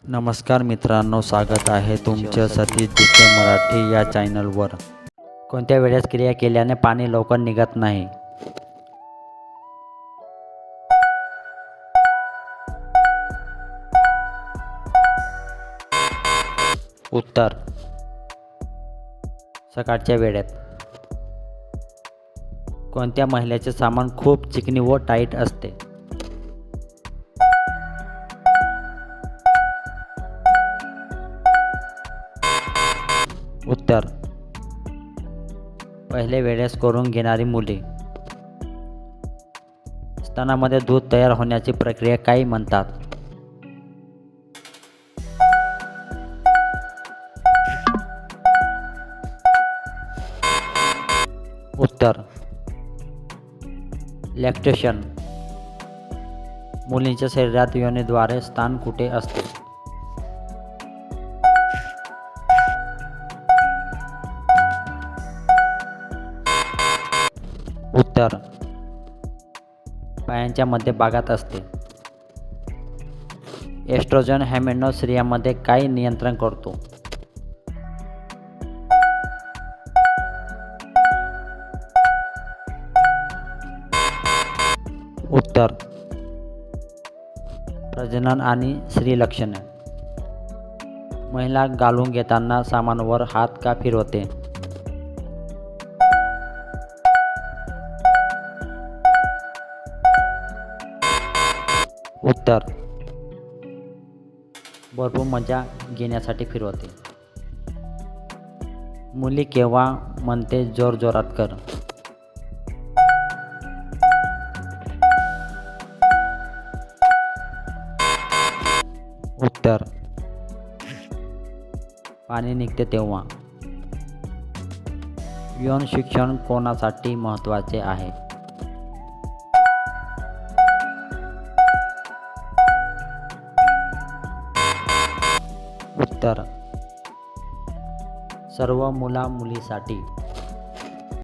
नमस्कार मित्रांनो, स्वागत आहे तुमचं सतीश जिके मराठी या चॅनलवर. कोणत्या वेळेस क्रिया केल्याने पाणी लवकर निघत नाही? उत्तर: सकाळच्या वेळेत. कोणत्या महिलेचे सामान खूप चिकनी व टाईट असते? उत्तर: पहिल्या वेळेस करून घेणारी मुले. स्तनामध्ये दूध तयार होण्याची प्रक्रिया काय म्हणतात? उत्तर: लॅक्टेशन. मुलींच्या शरीरात योनीद्वारे स्थान कुठे असते? उत्तर: पायांच्या मध्यभागात असते. एस्ट्रोजन हार्मोन स्त्रियांमध्ये काय नियंत्रण करतो? उत्तर: प्रजनन आणि स्त्री लक्षणे. महिला घालून घेताना सामानावर हात का फिरवते? उत्तर: भरपूर मजा घेण्यासाठी फिरवते. मुली केव्हा म्हणते जोरजोरात कर? उत्तर: पाणी निघते तेव्हा. यौन शिक्षण कोणासाठी महत्त्वाचे आहे? उत्तर: सर्व मुला मुलीसाठी.